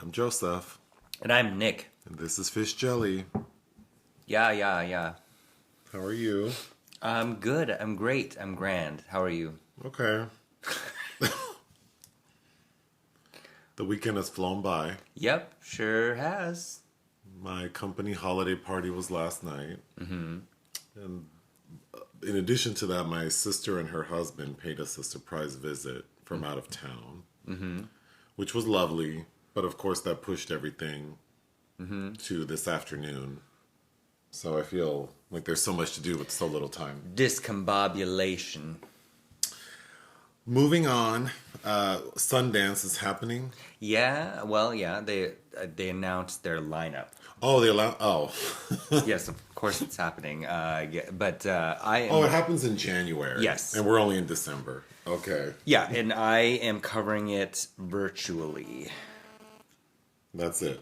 I'm Joseph, And I'm Nick. and this is Fish Jelly. Yeah. How are you? I'm good. I'm great. I'm grand. How are you? Okay. The weekend has flown by. Yep, sure has. My company holiday party was last night. Mm-hmm. And in addition to that, my sister and her husband paid us a surprise visit from out of town, which was lovely. But of course, that pushed everything to this afternoon. So I feel like there's so much to do with so little time. Discombobulation. Moving on, Sundance is happening. Yeah, well, yeah, they announced their lineup. Oh, they allow. Oh, Yes, of course it's happening. But I am. oh, it happens in January. Yes. and we're only in December. Okay, Yeah, and I am covering it virtually. that's it.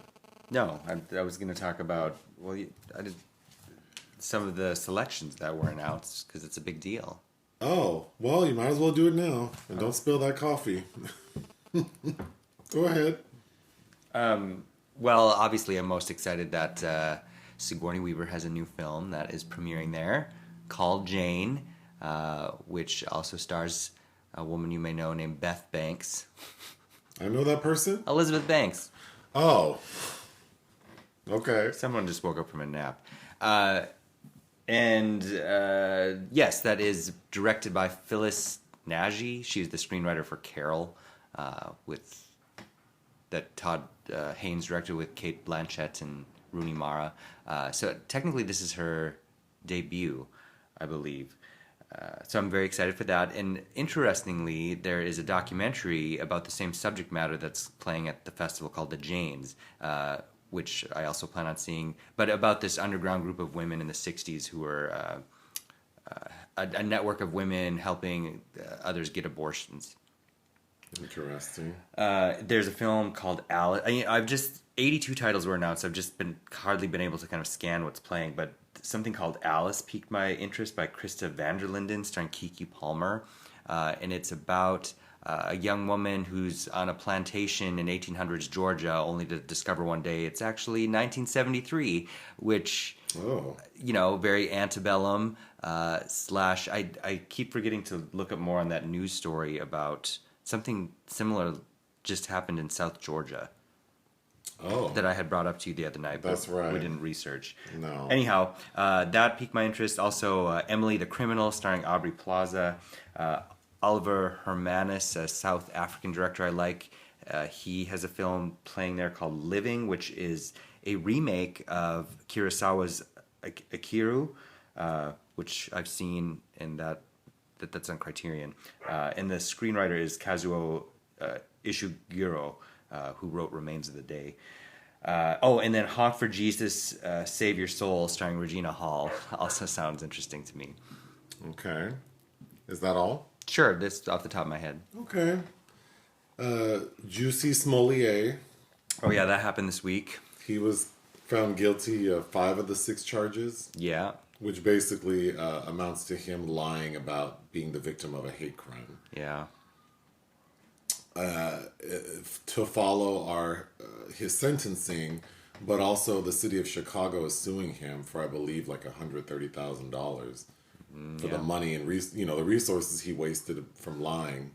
No, I was going to talk about, well, I did some of the selections that were announced because it's a big deal. Oh, well, you might as well do it now, and don't spill that coffee. Go ahead. Well, obviously, I'm most excited that Sigourney Weaver has a new film that is premiering there called Jane, which also stars a woman you may know named Beth Banks. I know that person. Elizabeth Banks. Oh, okay. Someone just woke up from a nap. Yes, that is directed by Phyllis Nagy. She's the screenwriter for Carol, that Todd Haynes directed with Kate Blanchett and Rooney Mara. So technically this is her debut, I believe. So I'm very excited for that. And interestingly, there is a documentary about the same subject matter that's playing at the festival called The Janes, which I also plan on seeing, but about this underground group of women in the 60s who were a network of women helping others get abortions. Interesting. There's a film called Alice. I mean, 82 titles were announced. I've just hardly been able to kind of scan what's playing, but something called Alice piqued my interest by Krista Vanderlinden, starring Keke Palmer. And it's about a young woman who's on a plantation in 1800s Georgia, only to discover one day it's actually 1973, which, very antebellum, slash, I keep forgetting to look up more on that news story about something similar just happened in South Georgia. Oh, That I had brought up to you the other night, but That's right. we didn't research. No. Anyhow, that piqued my interest. Also, Emily the Criminal, starring Aubrey Plaza. Oliver Hermanus, a South African director I like. He has a film playing there called Living, which is a remake of Kurosawa's Akiru, which I've seen, and that's on Criterion. And the screenwriter is Kazuo Ishiguro, who wrote Remains of the Day. And then Honk for Jesus, Save Your Soul, starring Regina Hall, also sounds interesting to me. Okay. Is that all? Sure, this off the top of my head. Okay. Jussie Smollett. Oh yeah, that happened this week. He was found guilty of 5 of the 6 charges, Yeah, which basically amounts to him lying about being the victim of a hate crime. yeah. To follow his sentencing, but also the city of Chicago is suing him for, I believe, like $130,000 for the money and the resources he wasted from lying.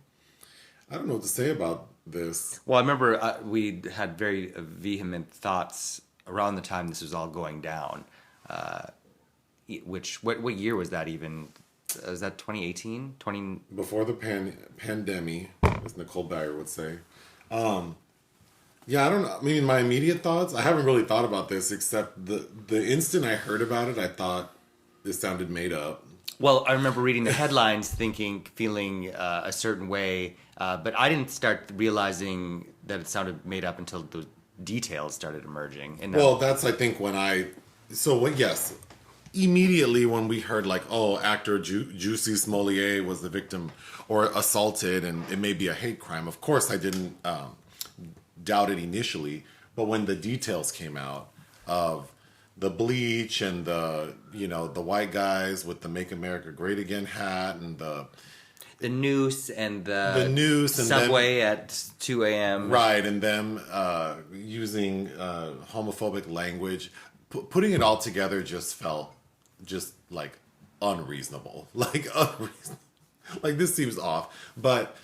I don't know what to say about this. Well, I remember we had very vehement thoughts around the time this was all going down. What year was that even? Was that 2018? Before the pandemic, as Nicole Byer would say. Yeah, I don't know. I mean, my immediate thoughts, I haven't really thought about this, except the instant I heard about it, I thought this sounded made up. Well, I remember reading the headlines, feeling a certain way, but I didn't start realizing that it sounded made up until the details started emerging. And Well, that's, I think, yes, immediately when we heard, like, actor Jussie Smollett was the victim or assaulted, and it may be a hate crime, of course I didn't doubt it initially, but when the details came out of the bleach and the white guys with the Make America Great Again hat and the noose and the noose and subway at 2 a.m. Right, and them using homophobic language, putting it all together just felt just like unreasonable. Like unreasonable. Like this seems off. But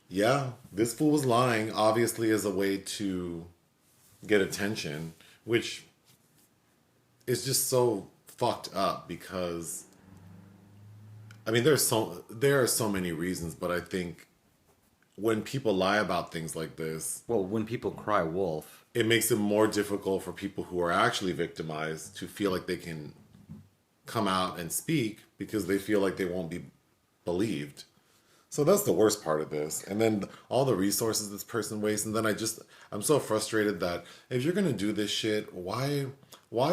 yeah, this fool was lying, obviously as a way to get attention, which is just so fucked up because I mean there are so many reasons, but I think when people lie about things like this, well, when people cry wolf, it makes it more difficult for people who are actually victimized to feel like they can come out and speak because they feel like they won't be believed. So that's the worst part of this. And then all the resources this person wastes. And then I'm so frustrated that if you're going to do this shit, why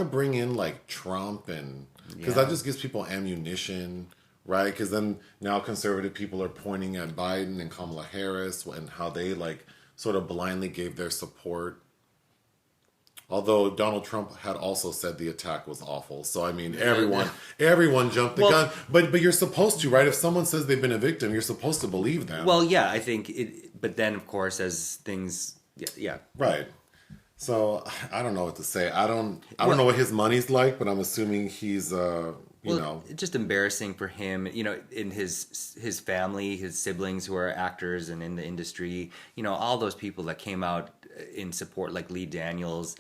bring in like Trump and, because that just gives people ammunition, right? Because then now conservative people are pointing at Biden and Kamala Harris and how they like sort of blindly gave their support. Although Donald Trump had also said the attack was awful. So, I mean, everyone jumped the gun. But you're supposed to, right? If someone says they've been a victim, you're supposed to believe them. Well, yeah, I think it, but then of course as things, yeah. Right. So, I don't know what to say. I don't know what his money's like, but I'm assuming he's, you know. It's just embarrassing for him, you know, in his family, his siblings who are actors and in the industry, you know, all those people that came out in support, like Lee Daniels,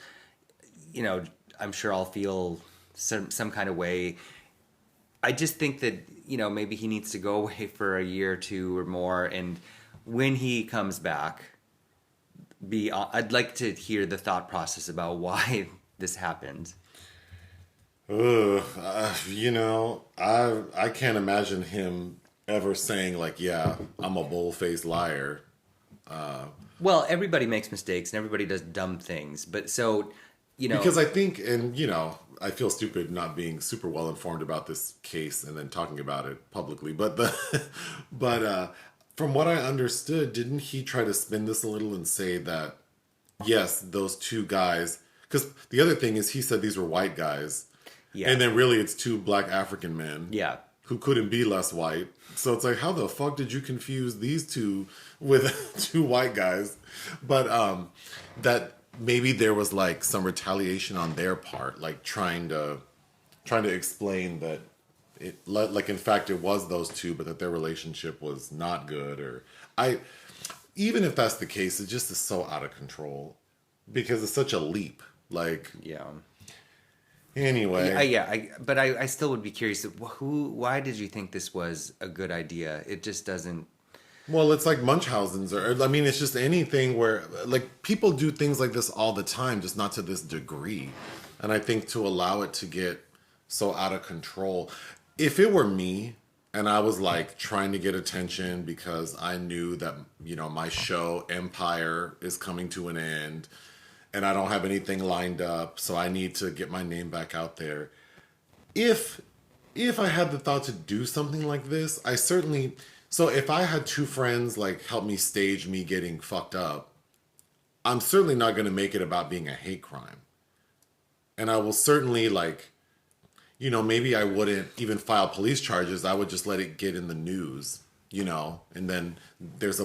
you know, I'm sure I'll feel some kind of way. I just think that, you know, maybe he needs to go away for a year or two or more. And when he comes back, I'd like to hear the thought process about why this happened. You know, I can't imagine him ever saying like, yeah, I'm a bull-faced liar. Well, everybody makes mistakes and everybody does dumb things. But so... You know, because I think, and you know, I feel stupid not being super well informed about this case and then talking about it publicly. But from what I understood, didn't he try to spin this a little and say that yes, those two guys? Because the other thing is, he said these were white guys, and then really it's two black African men, who couldn't be less white. So it's like, how the fuck did you confuse these two with two white guys? But that. Maybe there was like some retaliation on their part, like trying to explain that it, like in fact it was those two, but that their relationship was not good. Or even if that's the case, it just is so out of control because it's such a leap. Like Anyway, but I still would be curious. Why did you think this was a good idea? It just doesn't. Well, it's like Munchausen's, or I mean, it's just anything where like people do things like this all the time, just not to this degree. And I think to allow it to get so out of control, if it were me and I was like trying to get attention because I knew that, you know, my show Empire is coming to an end and I don't have anything lined up, so I need to get my name back out there. If I had the thought to do something like this, I certainly. So if I had two friends like help me stage me getting fucked up, I'm certainly not going to make it about being a hate crime. And I will certainly like, you know, maybe I wouldn't even file police charges. I would just let it get in the news, you know, and then there's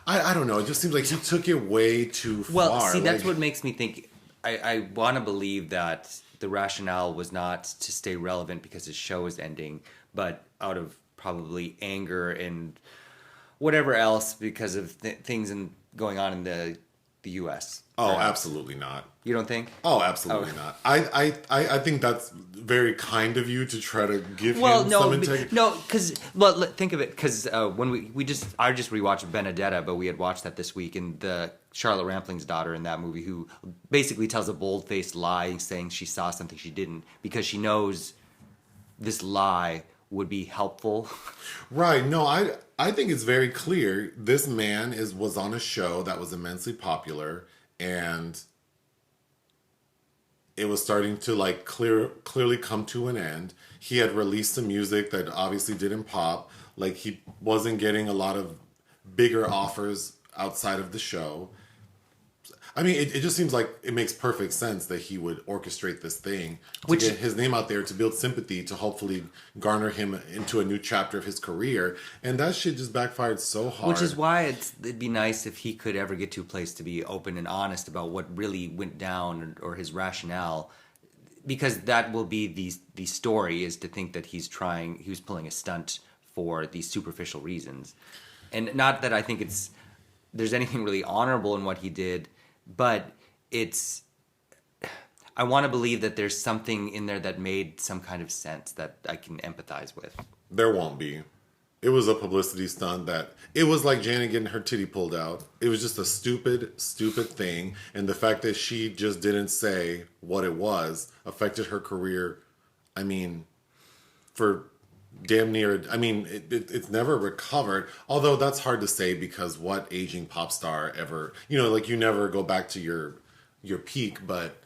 I don't know. It just seems like he took it way too far. Well, see, that's what makes me think, I want to believe that the rationale was not to stay relevant because his show is ending, but out of probably anger and whatever else because of things going on in the U.S. Oh, absolutely not. You don't think? Oh, absolutely not. I think that's very kind of you to try to give him some integrity. No, because think of it. Because when I just rewatched Benedetta, but we had watched that this week, and the Charlotte Rampling's daughter in that movie, who basically tells a bold-faced lie, saying she saw something she didn't, because she knows this lie would be helpful. Right. No, I think it's very clear this man was on a show that was immensely popular, and it was starting to like clearly come to an end. He had released some music that obviously didn't pop. Like he wasn't getting a lot of bigger offers outside of the show. I mean, it just seems like it makes perfect sense that he would orchestrate this thing to get his name out there, to build sympathy, to hopefully garner him into a new chapter of his career. And that shit just backfired so hard. Which is why it'd be nice if he could ever get to a place to be open and honest about what really went down or his rationale. Because that will be the story, is to think that he was pulling a stunt for these superficial reasons. And not that I think there's anything really honorable in what he did, but I want to believe that there's something in there that made some kind of sense that I can empathize with. There won't be. It was a publicity stunt it was like Janet getting her titty pulled out. It was just a stupid thing. And the fact that she just didn't say what it was affected her career. I mean, for damn near, it's never recovered. Although that's hard to say, because what aging pop star ever, you never go back to your peak, but,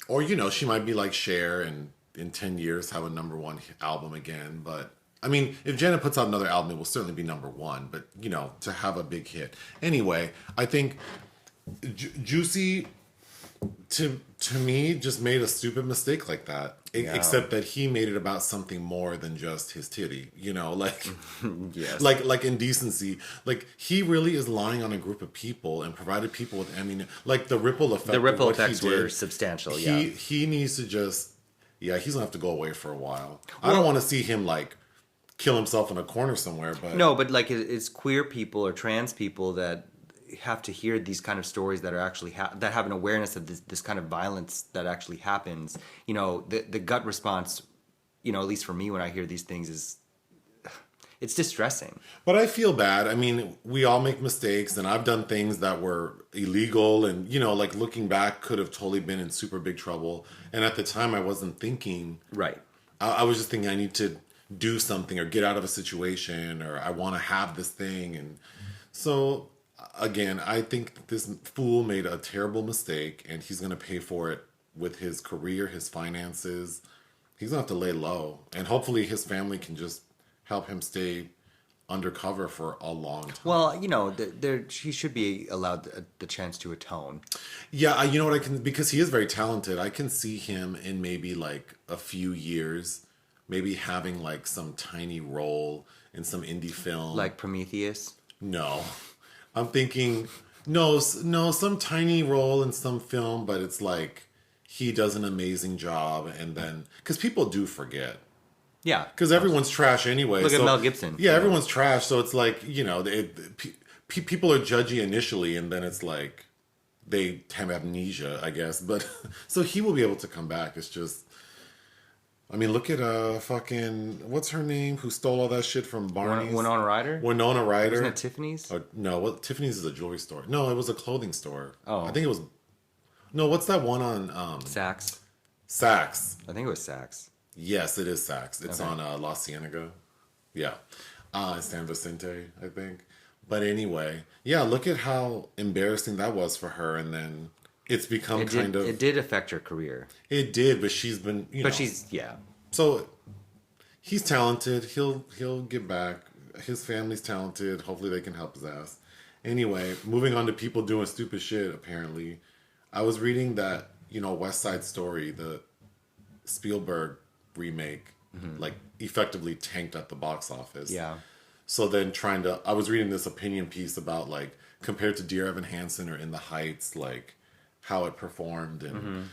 or, she might be like Cher and in 10 years have a #1 album again. But I mean, if Janet puts out another album, it will certainly be #1, but to have a big hit. Anyway, I think Jussie, to me, just made a stupid mistake like that. Except that he made it about something more than just his titty, Yes. like indecency. Like, he really is lying on a group of people and provided people with, the ripple effect. The ripple effects were substantial. He needs to just, he's gonna have to go away for a while. I don't want to see him kill himself in a corner somewhere, but no, but it's queer people or trans people that have to hear these kind of stories that are actually that have an awareness of this kind of violence that actually happens. The gut response, at least for me when I hear these things, is it's distressing. But I feel bad. I mean, we all make mistakes, and I've done things that were illegal, and looking back, could have totally been in super big trouble. And at the time, I wasn't thinking. Right. I was just thinking I need to do something or get out of a situation, or I want to have this thing. And so, again, I think this fool made a terrible mistake, and he's going to pay for it with his career, his finances. He's going to have to lay low, and hopefully his family can just help him stay undercover for a long time. Well, he should be allowed the chance to atone. Yeah, you know what, because he is very talented, I can see him in maybe a few years maybe having some tiny role in some indie film. Like Prometheus? No. I'm thinking, no, some tiny role in some film, but it's he does an amazing job, and then, because people do forget. Yeah. Because everyone's trash anyway. Look at Mel Gibson. Yeah, everyone's trash, so it's people are judgy initially, and then it's they have amnesia, I guess. But, so he will be able to come back. It's just, look at what's her name, who stole all that shit from Barney's? Winona Ryder? Winona Ryder. Wasn't it Tiffany's? No, Tiffany's is a jewelry store. No, it was a clothing store. Oh. I think it was... No, what's that one on... Saks. Saks. I think it was Saks. Yes, it is Saks. It's on La Cienega. Yeah. San Vicente, I think. But anyway, yeah, look at how embarrassing that was for her, and then... It's become It did affect her career. It did, but she's been, But she's, yeah. So, he's talented. He'll get back. His family's talented. Hopefully they can help his ass. Anyway, moving on to people doing stupid shit, apparently. I was reading that, West Side Story, the Spielberg remake, effectively tanked at the box office. Yeah. So then I was reading this opinion piece about, compared to Dear Evan Hansen or In the Heights, how it performed, and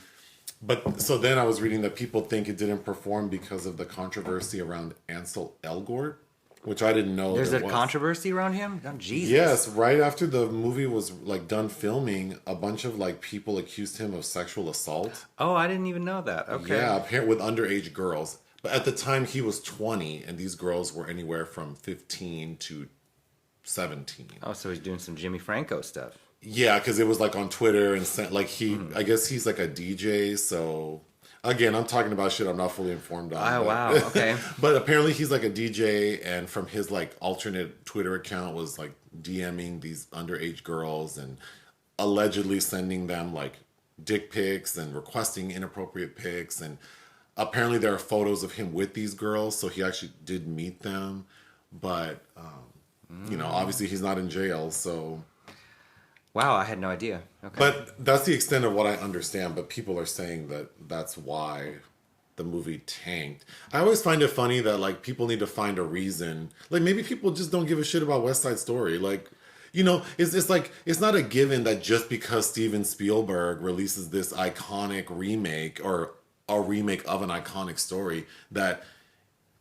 but so then I was reading that people think it didn't perform because of the controversy around Ansel Elgort, which I didn't know. There's a controversy around him? Oh, Jesus. Yes, right after the movie was done filming, a bunch of people accused him of sexual assault. Oh, I didn't even know that. Okay. Yeah, apparently with underage girls. But at the time he was 20, and these girls were anywhere from 15 to 17. Oh, so he's doing some Jimmy Franco stuff. Yeah, because it was on Twitter and sent I guess he's a DJ. So again, I'm talking about shit I'm not fully informed on. Oh, wow. Okay. But apparently he's a DJ, and from his alternate Twitter account was DMing these underage girls and allegedly sending them dick pics and requesting inappropriate pics. And apparently there are photos of him with these girls, so he actually did meet them. But obviously he's not in jail, so. Wow, I had no idea. Okay. But that's the extent of what I understand. But people are saying that that's why the movie tanked. I always find it funny that like people need to find a reason. Like maybe people just don't give a shit about West Side Story. Like, it's like it's not a given that just because Steven Spielberg releases this iconic remake or a remake of an iconic story that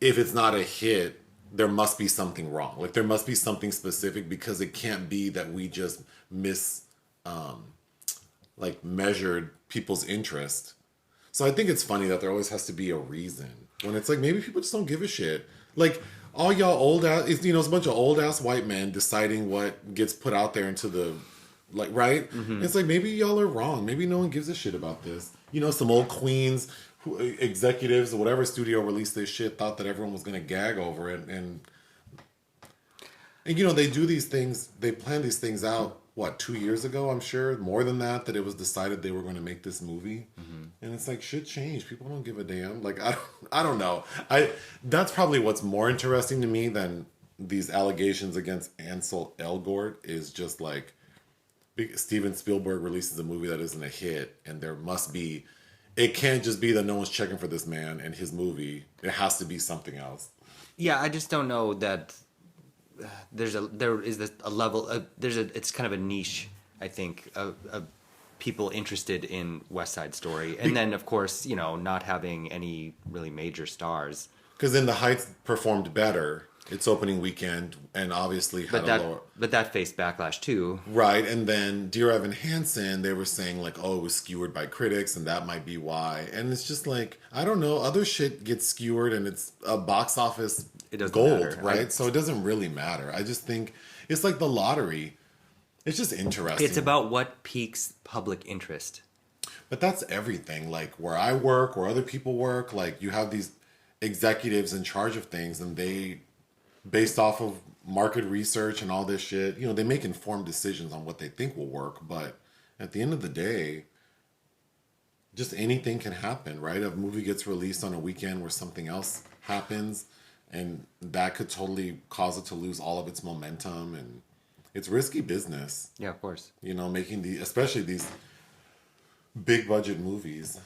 if it's not a hit, there must be something wrong. Like there must be something specific because it can't be that we just measured people's interest. So I think it's funny that there always has to be a reason when it's like maybe people just don't give a shit. Like all y'all old ass, it's a bunch of old ass white men deciding what gets put out there into the right. It's like maybe y'all are wrong. Maybe no one gives a shit about this. Some old queens, executives or whatever studio released this shit thought that everyone was gonna gag over it, and they do these things. They plan these things out. What, 2 years ago? I'm sure more than that it was decided they were going to make this movie, and it's like shit changed. People don't give a damn. Like I don't know. That's probably what's more interesting to me than these allegations against Ansel Elgort is just like Steven Spielberg releases a movie that isn't a hit, and there must be. It can't just be that no one's checking for this man and his movie. It has to be something else. Yeah, I just don't know that. It's kind of a niche, I think, of people interested in West Side Story, and then of course not having any really major stars. Because then The Heights performed better its opening weekend, and obviously had a lower. But that faced backlash too, right? And then Dear Evan Hansen, they were saying like, oh, it was skewered by critics, and that might be why. And it's just like I don't know, other shit gets skewered, and it's a box office. It doesn't gold, matter. Right? So it doesn't really matter. I just think it's like the lottery. It's just interesting. It's about what piques public interest. But that's everything. Like where I work, where other people work, like you have these executives in charge of things, and they, based off of market research and all this shit, they make informed decisions on what they think will work. But at the end of the day, just anything can happen, right? A movie gets released on a weekend where something else happens, and that could totally cause it to lose all of its momentum, and it's risky business. Yeah, of course. Making especially these big budget movies.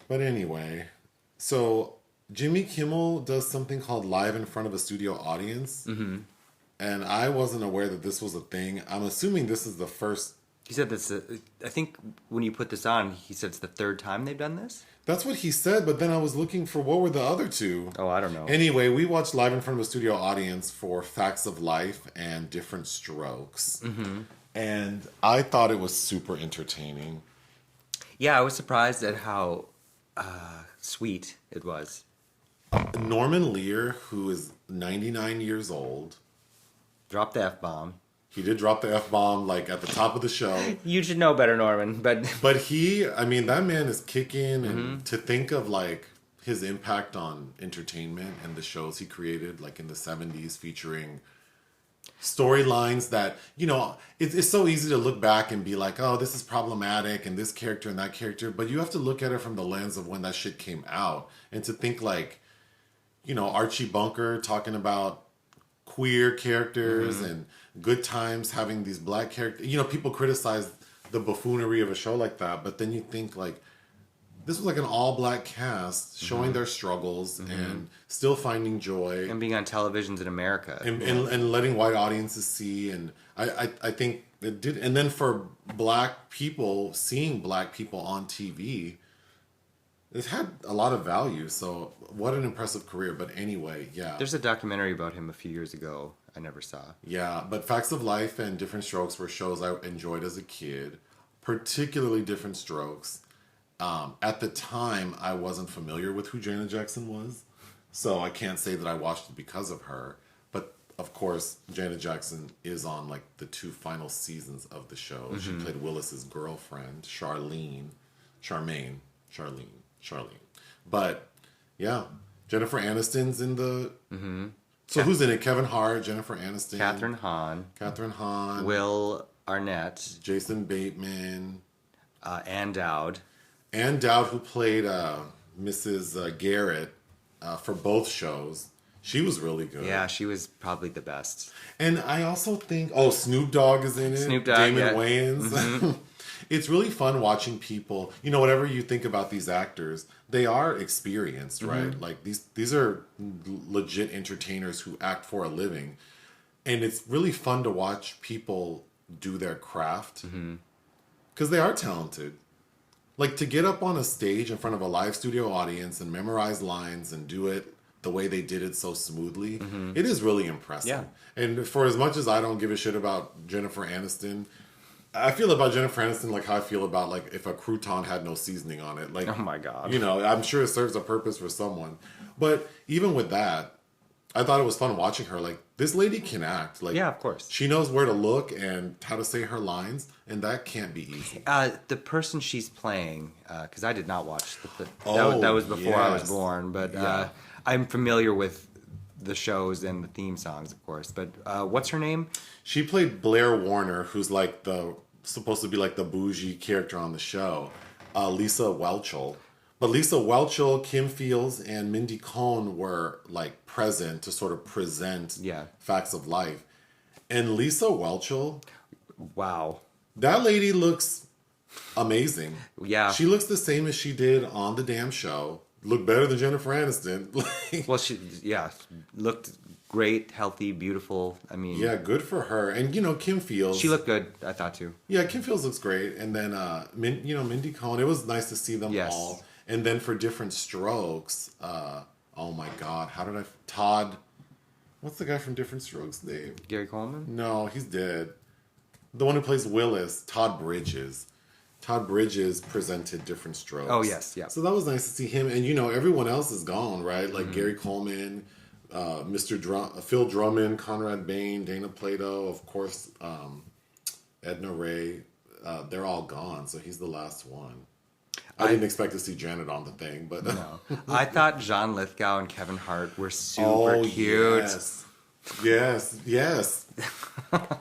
But anyway, so Jimmy Kimmel does something called Live in Front of a Studio Audience. And I wasn't aware that this was a thing. I'm assuming this is the first. He said this. I think when you put this on, he said it's the third time they've done this. That's what he said, but then I was looking for what were the other two. Oh, I don't know. Anyway, we watched Live in Front of a Studio Audience for Facts of Life and Different Strokes. And I thought it was super entertaining. Yeah, I was surprised at how sweet it was. Norman Lear, who is 99 years old. Dropped the F-bomb. He did drop the F-bomb, like, at the top of the show. You should know better, Norman, but... But that man is kicking, and to think of, like, his impact on entertainment and the shows he created, like, in the 70s, featuring storylines that, it's so easy to look back and be like, oh, this is problematic, and this character and that character, but you have to look at it from the lens of when that shit came out, and to think, like, Archie Bunker talking about queer characters and Good Times having these black characters. People criticize the buffoonery of a show like that, but then you think like this was like an all-black cast showing their struggles and still finding joy and being on televisions in America and letting white audiences see. And I think it did. And then for black people, seeing black people on TV, it had a lot of value. So what an impressive career. But anyway, yeah. There's a documentary about him a few years ago I never saw. Yeah, but Facts of Life and Different Strokes were shows I enjoyed as a kid, particularly Different Strokes. At the time, I wasn't familiar with who Janet Jackson was, so I can't say that I watched it because of her. But of course, Janet Jackson is on like the 2 final seasons of the show. She played Willis's girlfriend, Charmaine. But yeah, Jennifer Aniston's in the. So who's in it? Kevin Hart, Jennifer Aniston, Catherine Hahn, Will Arnett, Jason Bateman, Ann Dowd. Ann Dowd, who played Mrs. Garrett for both shows. She was really good. Yeah, she was probably the best. And I also think, Snoop Dogg is in it. Snoop Dogg, Damon yeah. Wayans. It's really fun watching people, whatever you think about these actors, they are experienced, right? Like these are legit entertainers who act for a living. And it's really fun to watch people do their craft because they are talented. Like to get up on a stage in front of a live studio audience and memorize lines and do it the way they did it so smoothly, it is really impressive. Yeah. And for as much as I don't give a shit about Jennifer Aniston, I feel about Jennifer Aniston like how I feel about like if a crouton had no seasoning on it. Like, Oh my God. I'm sure it serves a purpose for someone. But even with that, I thought it was fun watching her. Like, this lady can act. Like, Yeah, of course. She knows where to look and how to say her lines, and that can't be easy. The person she's playing, because I did not watch Oh, that was before I was yes. born, but Yeah. I'm familiar with the shows and the theme songs, of course. But what's her name? She played Blair Warner, who's like supposed to be like the bougie character on the show, Lisa Whelchel. But Lisa Whelchel, Kim Fields, and Mindy Cohn were like present to sort of present facts of life. And Lisa Whelchel, Wow. that lady looks amazing. Yeah. She looks the same as she did on the damn show. Looked better than Jennifer Aniston. Well, she looked great, healthy, beautiful. I mean, Yeah, good for her. And Kim Fields. she looked good. I thought too. Yeah, Kim Fields looks great. And then Mindy Cohn. It was nice to see them Yes. all. And then for different strokes, oh my God, Todd, what's the guy from Different Strokes' name? Gary Coleman. No, he's dead. The one who plays Willis, Todd Bridges. Todd Bridges presented Different Strokes. Oh, yes, yeah. So that was nice to see him. And, everyone else is gone, right? Like Gary Coleman, Phil Drummond, Conrad Bain, Dana Plato, of course, Edna Ray. They're all gone, so he's the last one. I didn't expect to see Janet on the thing, but... No. I thought John Lithgow and Kevin Hart were super cute. Yes.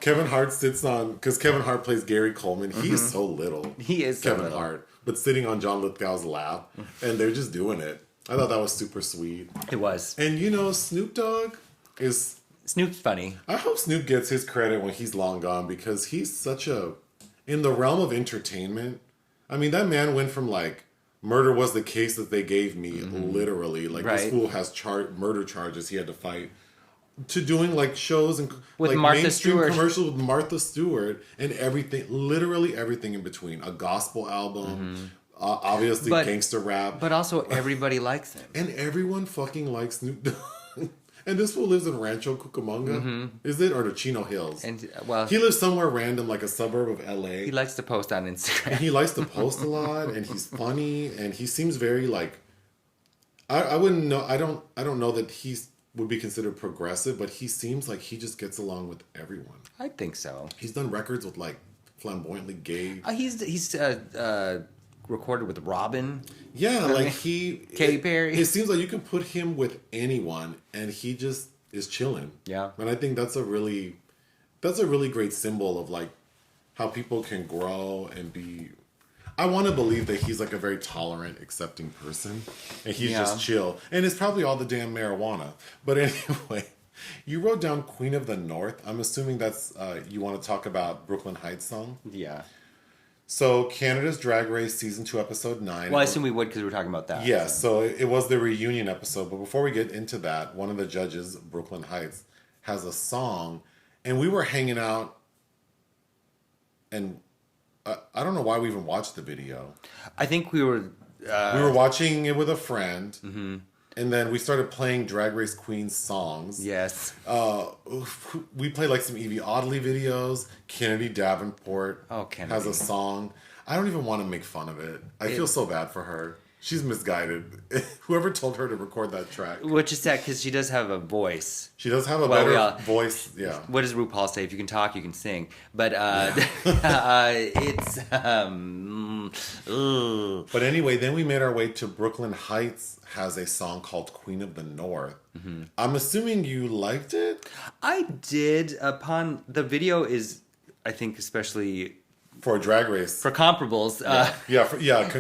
Kevin Hart sits on... Because Kevin Hart plays Gary Coleman. He's so little. He is so Kevin little. Hart. But sitting on John Lithgow's lap. And they're just doing it. I thought that was super sweet. It was. And Snoop Dogg is... Snoop's funny. I hope Snoop gets his credit when he's long gone. Because he's such a... In the realm of entertainment... I mean, that man went from like... Murder was the case that they gave me, literally. Like, this fool has murder charges he had to fight. To doing, like, shows and With like Martha mainstream Stewart. commercials with Martha Stewart and everything, literally everything in between. A gospel album, obviously gangster rap. But also, everybody likes him. And everyone fucking likes Snoop Dogg. And this fool lives in Rancho Cucamonga, is it? Or the Chino Hills? And, He lives somewhere random, like a suburb of LA. he likes to post on Instagram. And he likes to post a lot, and he's funny, and he seems very like. I wouldn't know. I don't know that he would be considered progressive, but he seems like he just gets along with everyone. I think so. He's done records with like flamboyantly gay. He's recorded with Robin. Yeah, like he. Katy Perry. It seems like you can put him with anyone, and he just is chilling. Yeah, and I think that's a really great symbol of like how people can grow and be. I want to believe that he's like a very tolerant, accepting person, and he's just chill. And it's probably all the damn marijuana. But anyway, you wrote down Queen of the North. I'm assuming that's you want to talk about Brooklyn Heights song. Yeah. So Canada's Drag Race Season 2, Episode 9. Well, I assume we would because we were talking about that. Yeah, so it was the reunion episode. But before we get into that, one of the judges, Brooklyn Heights, has a song. And we were hanging out. And I don't know why we even watched the video. I think we were... we were watching it with a friend. Mm-hmm. And then we started playing Drag Race Queen's songs. Yes. We played like some Evie Oddly videos. Kennedy Davenport Kennedy. has a song. I don't even want to make fun of it. I feel so bad for her. She's misguided. Whoever told her to record that track. Which is sad because she does have a voice. She does have a better voice. Yeah. What does RuPaul say? If you can talk, you can sing. But it's... But anyway, then we made our way to Brooklyn Heights has a song called Queen of the North. Mm-hmm. I'm assuming you liked it? I did. The video is, I think, especially For a drag race. For comparables.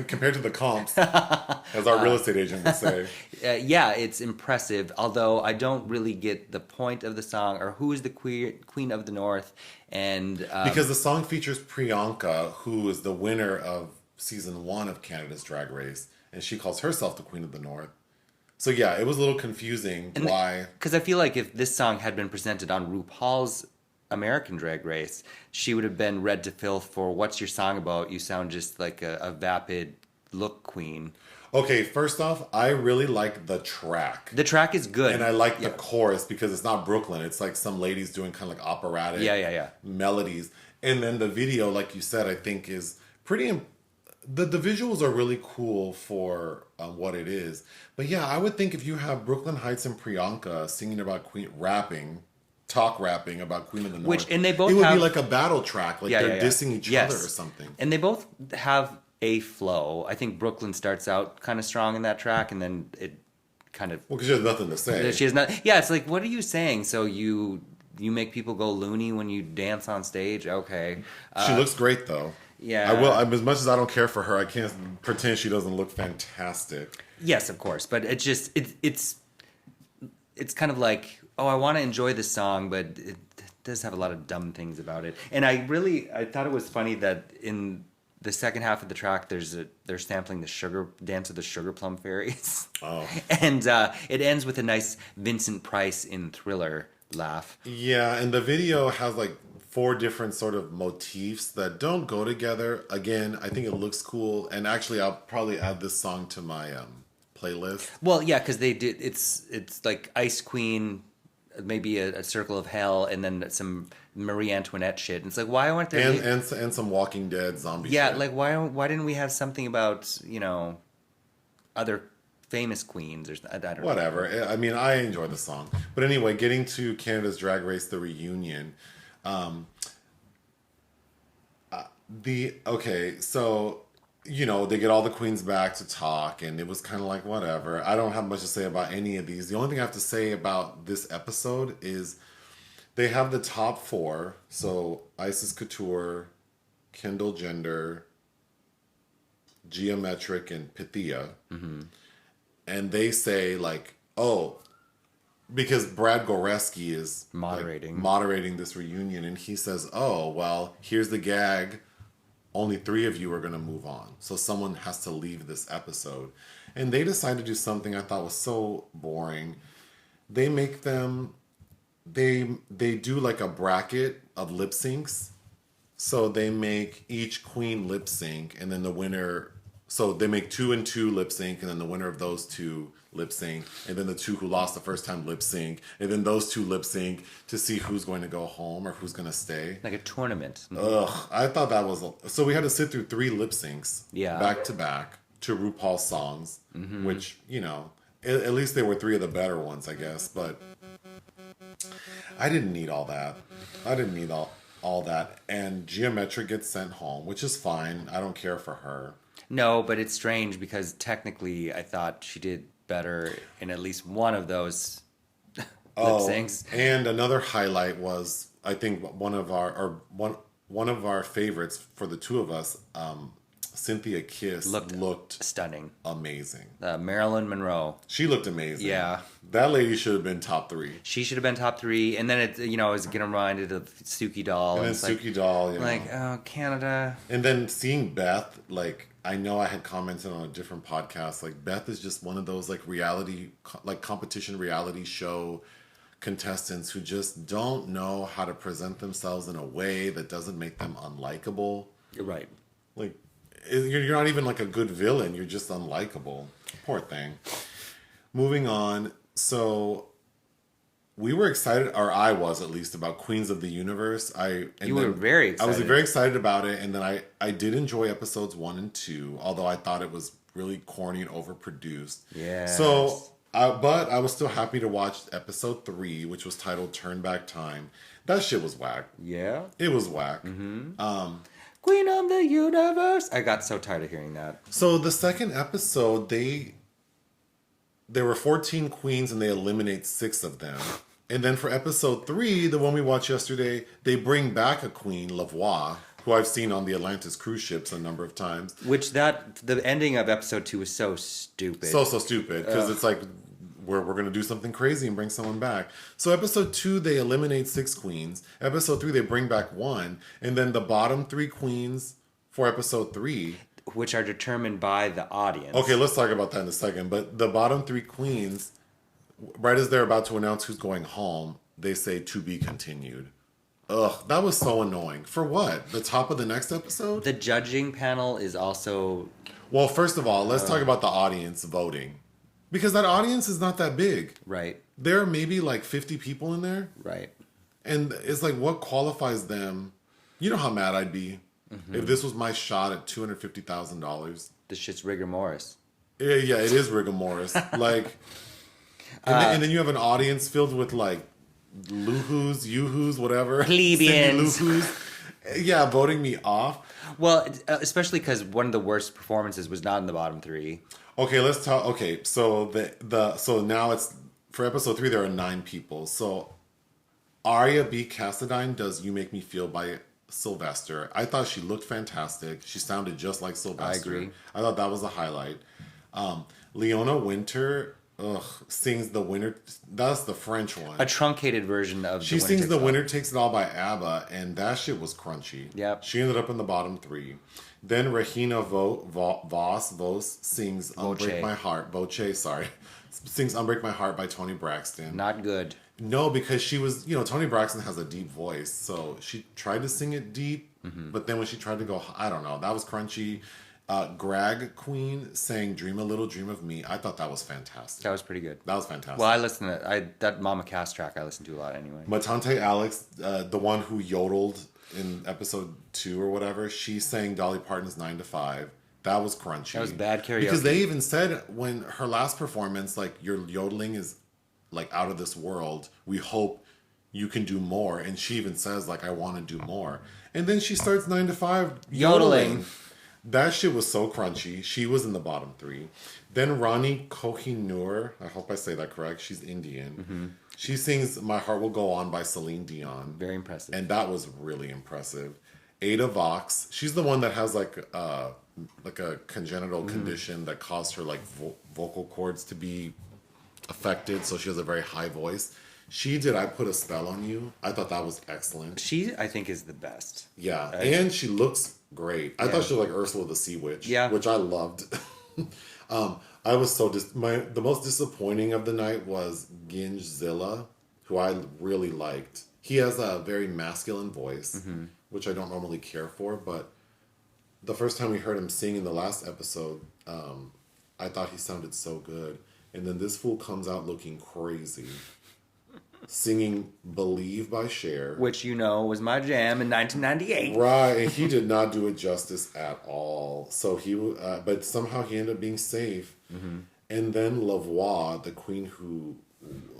Compared to the comps, as our real estate agent would say. It's impressive, although I don't really get the point of the song or who is the Queen of the North. And because the song features Priyanka, who is the winner of season 1 of Canada's Drag Race, and she calls herself the Queen of the North. So yeah, it was a little confusing why. Because I feel like if this song had been presented on RuPaul's American Drag Race, she would have been read to filth for "What's your song about? You sound just like a vapid look queen." Okay, first off, I really like the track. The track is good. And I like the chorus because it's not Brooklyn. It's like some ladies doing kind of like operatic melodies. And then the video, like you said, I think is pretty... The visuals are really cool for what it is. But yeah, I would think if you have Brooklyn Heights and Priyanka singing about Queen... talk rapping about Queen of the North. And they both it would be like a battle track. Like they're dissing each other or something. And they both have a flow. I think Brooklyn starts out kind of strong in that track, and then it kind of... Well, because she has nothing to say. She has not... Yeah, it's like, what are you saying? So you make people go loony when you dance on stage? Okay. She looks great, though. Yeah. I will. As much as I don't care for her, I can't pretend she doesn't look fantastic. Yes, of course. But it just... It's kind of like, I want to enjoy this song, but it does have a lot of dumb things about it. And I thought it was funny that in the second half of the track, they're sampling the Dance of the Sugar Plum Fairies. Oh. And it ends with a nice Vincent Price in Thriller laugh. Yeah, and the video has like 4 different sort of motifs that don't go together. Again, I think it looks cool. And actually, I'll probably add this song to my playlist. Well, yeah, because they did. It's like Ice Queen, maybe a Circle of Hell, and then some Marie Antoinette shit. And it's like, why aren't there and some Walking Dead zombie shit. Yeah, like why didn't we have something about other famous queens or I don't know. Whatever. I mean, I enjoy the song, but anyway, getting to Canada's Drag Race, the reunion. So they get all the queens back to talk, and it was kind of like, whatever. I don't have much to say about any of these. The only thing I have to say about this episode is they have the top 4. So Isis Couture, Kendall Jenner, Geometric, and Pythia. Mm-hmm. And they say like, because Brad Goreski is moderating this reunion, and he says, well, here's the gag. Only 3 of you are going to move on. So someone has to leave this episode. And they decide to do something I thought was so boring. They make them... They do like a bracket of lip syncs. So they make each queen lip sync, and then the winner... So they make 2 and 2 lip sync, and then the winner of those 2 lip sync, and then the 2 who lost the first time lip sync, and then those 2 lip sync to see who's going to go home or who's going to stay. Like a tournament. I thought that was... So we had to sit through 3 lip syncs back to back to RuPaul's songs, which, at least they were 3 of the better ones, I guess. But I didn't need all that. I didn't need all that. And Geometric gets sent home, which is fine. I don't care for her. No, but it's strange because technically I thought she did better in at least one of those lip syncs. And another highlight was, I think, one of our favorites for the 2 of us, Cynthia Kiss looked stunning, amazing. Marilyn Monroe, she looked amazing. Yeah, that lady should have been top 3. She should have been top 3, and then it, I was getting reminded of Suki Doll, and then Suki Doll, Canada, and then seeing Beth, like I know I had commented on a different podcast, like Beth is just one of those like competition reality show contestants who just don't know how to present themselves in a way that doesn't make them unlikable. You're right. Like, you're not even like a good villain. You're just unlikable. Poor thing. Moving on. So we were excited, or I was at least, about Queens of the Universe. You were very excited. I was very excited about it. And then I did enjoy episodes 1 and 2, although I thought it was really corny and overproduced. Yeah. So, but I was still happy to watch episode 3, which was titled Turn Back Time. That shit was whack. Yeah. It was whack. Mm-hmm. Queen of the Universe. I got so tired of hearing that. So the second episode, there were 14 queens and they eliminate 6 of them. And then for episode 3, the one we watched yesterday, they bring back a queen, Lavoie, who I've seen on the Atlantis cruise ships a number of times. Which the ending of episode 2 was so stupid. So stupid, because it's like, we're going to do something crazy and bring someone back. So episode 2, they eliminate 6 queens. Episode 3, they bring back 1. And then the bottom 3 queens for episode 3... which are determined by the audience. Okay, let's talk about that in a second. But the bottom 3 queens, right as they're about to announce who's going home, they say to be continued. Ugh, that was so annoying. For what? The top of the next episode? The judging panel is also... Well, first of all, let's talk about the audience voting. Because that audience is not that big. Right. There are maybe like 50 people in there. Right. And it's like, what qualifies them? You know how mad I'd be if this was my shot at $250,000. This shit's rigor mortis. Yeah, it is rigor mortis. Like, and then you have an audience filled with like loohoos, yoo-hoos, whatever. Plebeians. Yeah, voting me off. Well, especially because one of the worst performances was not in the bottom 3. Okay, let's talk. Okay, so so now it's for episode 3. There are 9 people. So Aria B. Cassadine does "You Make Me Feel" by Sylvester. I thought she looked fantastic. She sounded just like Sylvester. I agree. I thought that was a highlight. Leona Winter sings the winner. That's the French one. A truncated version of She sings "The Winner Takes It All" by ABBA, and that shit was crunchy. Yep. She ended up in the bottom 3. Then Regina Vos sings "Unbreak My Heart." Sings "Unbreak My Heart" by Toni Braxton. Not good. No, because she was, Toni Braxton has a deep voice, so she tried to sing it deep, but then when she tried to go, I don't know, that was crunchy. Greg Queen sang "Dream a Little Dream of Me." I thought that was fantastic. That was pretty good. That was fantastic. Well, I listened to that Mama Cass track I listened to a lot anyway. Matante Alex, the one who yodeled in episode 2 or whatever, she sang Dolly Parton's 9 to 5. That was crunchy. That was bad karaoke. Because they even said when her last performance, like, your yodeling is like out of this world. We hope you can do more. And she even says, like, I want to do more. And then she starts 9 to 5 yodeling. That shit was so crunchy. She was in the bottom 3. Then Rani Kohinoor, I hope I say that correct. She's Indian. She sings "My Heart Will Go On" by Celine Dion. Very impressive. And that was really impressive. Ada Vox, she's the one that has like a congenital condition that caused her like vocal cords to be affected, so she has a very high voice. She did "I Put a Spell on You." I thought that was excellent. She, I think, is the best. Yeah, and she looks great. I thought she was like Ursula the Sea Witch, which I loved. I was so the most disappointing of the night was Gingzilla, who I really liked. He has a very masculine voice, which I don't normally care for, but the first time we heard him sing in the last episode, I thought he sounded so good. And then this fool comes out looking crazy, singing "Believe" by Cher. Which, was my jam in 1998. Right, and he did not do it justice at all. So but somehow he ended up being safe. And then Lavoie, the queen who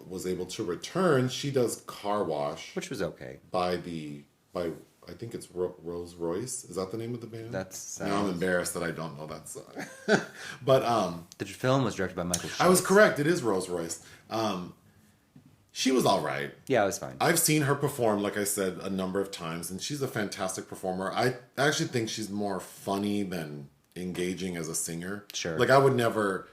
was able to return, she does "Car Wash," which was okay. By I think it's Rolls Royce. Is that the name of the band? Now I'm embarrassed that I don't know that song. But the film was directed by Michael Schultz. I was correct. It is Rolls Royce. She was all right. Yeah, it was fine. I've seen her perform, like I said, a number of times, and she's a fantastic performer. I actually think she's more funny than engaging as a singer. Sure. Like, I would never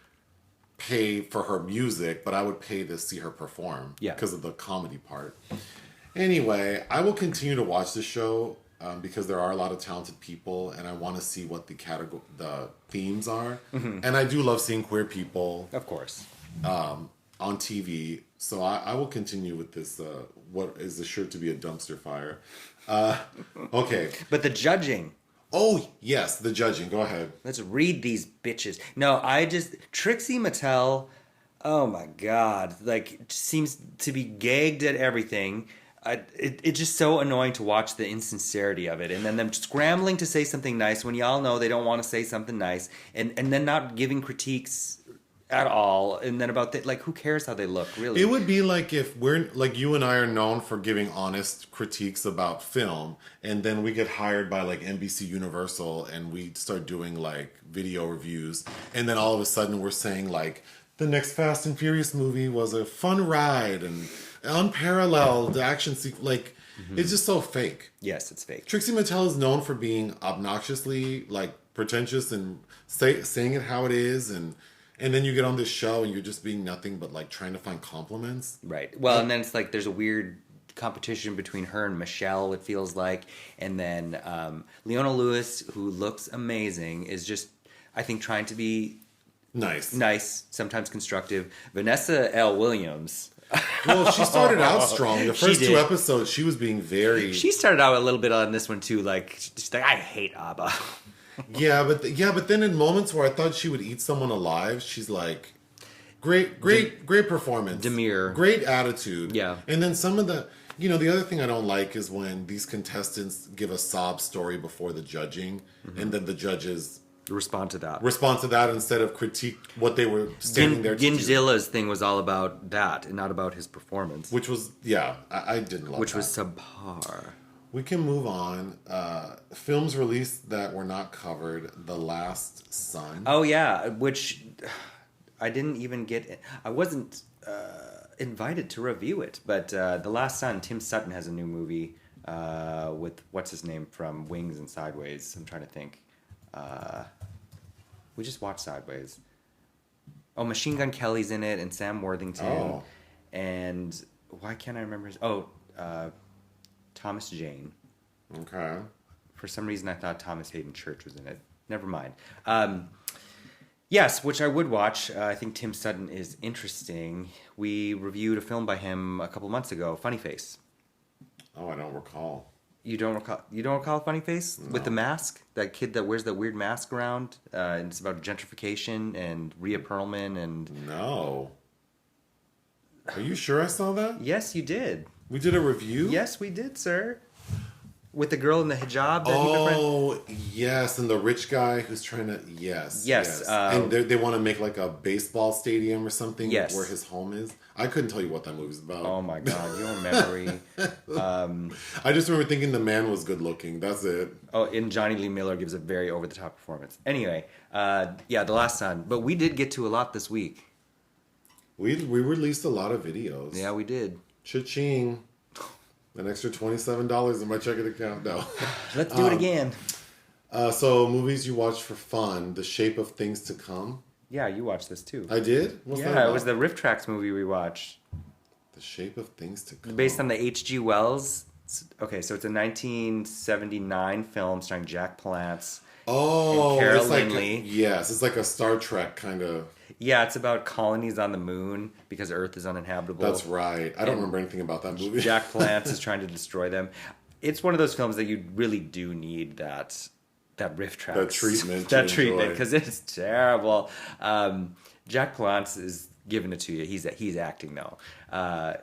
pay for her music, but I would pay to see her perform. Yeah. Because of the comedy part. Anyway, I will continue to watch the show because there are a lot of talented people, and I want to see what the themes are. And I do love seeing queer people. Of course. On TV. So I will continue with this, what is sure to be a dumpster fire. Okay. But the judging. Oh, yes, the judging. Go ahead. Let's read these bitches. No, Trixie Mattel, oh my God, like, seems to be gagged at everything. It's just so annoying to watch the insincerity of it. And then them scrambling to say something nice when y'all know they don't want to say something nice. And then not giving critiques at all. And then who cares how they look, really? It would be like if we're, like, you and I are known for giving honest critiques about film, and then we get hired by, like, NBC Universal, and we start doing, like, video reviews, and then all of a sudden we're saying, like, the next Fast and Furious movie was a fun ride, and unparalleled action sequence. Like, It's just so fake. Yes, it's fake. Trixie Mattel is known for being obnoxiously like pretentious and saying it how it is, and then you get on this show and you're just being nothing but like trying to find compliments. Right. Well, and then it's like there's a weird competition between her and Michelle, it feels like. And then Leona Lewis, who looks amazing, is just, I think, trying to be nice, sometimes constructive. Vanessa L. Williams. Well, she started out strong. The first 2 episodes, she was being very... She started out a little bit on this one, too. Like, she's like, I hate ABBA. Yeah, but then in moments where I thought she would eat someone alive, she's like... Great performance. Demure. Great attitude. Yeah. And then some of the... You know, the other thing I don't like is when these contestants give a sob story before the judging, and then the judges respond to that instead of critique what they were standing there to do. Ginzilla's thing was all about that and not about his performance. Which was, I didn't love Which that. was subpar. We can move on. Films released that were not covered. The Last Son. Oh, yeah, which I didn't even get... I wasn't... invited to review it, but The Last Son, Tim Sutton has a new movie with what's his name from Wings and Sideways. I'm trying to think. We just watched Sideways. Oh, Machine Gun Kelly's in it, and Sam Worthington. Oh. And why can't I remember his... Thomas Jane. Okay. For some reason, I thought Thomas Hayden Church was in it. Never mind. Yes, which I would watch. I think Tim Sutton is interesting. We reviewed a film by him a couple months ago, Funny Face. Oh, I don't recall. You don't recall? You don't recall Funny Face? No. With the mask? That kid that wears that weird mask around? And it's about gentrification and Rhea Perlman and... No. Are you sure I saw that? Yes, you did. We did a review? Yes, we did, sir. With the girl in the hijab that he befriended? Yes, and the rich guy who's trying to... Yes. And they want to make like a baseball stadium or something where his home is. I couldn't tell you what that movie's about. Oh my God, your memory. I just remember thinking the man was good looking. That's it. Oh, and Johnny Lee Miller gives a very over-the-top performance. Anyway, The Last Son. But we did get to a lot this week. We released a lot of videos. Yeah, we did. Cha-ching. An extra $27 in my checking account now. Let's do it again. So, movies you watch for fun. The Shape of Things to Come. Yeah, you watched this too. I did? What's that yeah, about? It was the Riff Tracks movie we watched. The Shape of Things to Come. Based on the H.G. Wells. Okay, so it's a 1979 film starring Jack Palance. Oh, and Carol it's like Lindley. Yes, it's like a Star Trek kind of... Yeah, it's about colonies on the moon because Earth is uninhabitable. That's right. I don't remember anything about that movie. Jack Palance is trying to destroy them. It's one of those films that you really do need that riff track. That treatment. That treatment, because it's terrible. Jack Palance is giving it to you. He's acting though.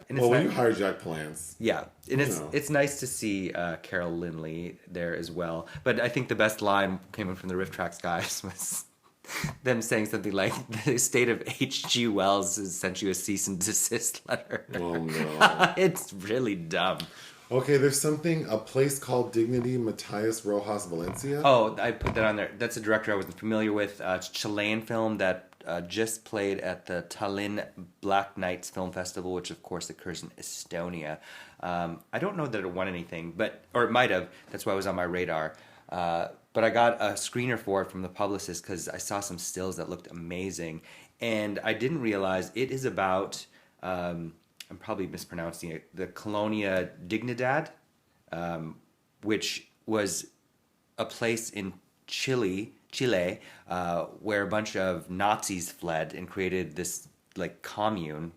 When you hire Jack Palance. Yeah, and it's nice to see Carol Lindley there as well. But I think the best line came in from the Riff Tracks guys was them saying something like, the estate of H.G. Wells has sent you a cease and desist letter. Oh, no. It's really dumb. Okay, there's a place called Dignity, Matthias Rojas Valencia. Oh, I put that on there. That's a director I wasn't familiar with. It's a Chilean film that just played at the Tallinn Black Nights Film Festival, which of course occurs in Estonia. I don't know that it won anything, or it might have. That's why it was on my radar. But I got a screener for it from the publicist because I saw some stills that looked amazing. And I didn't realize it is about, I'm probably mispronouncing it, the Colonia Dignidad, which was a place in Chile, where a bunch of Nazis fled and created this like commune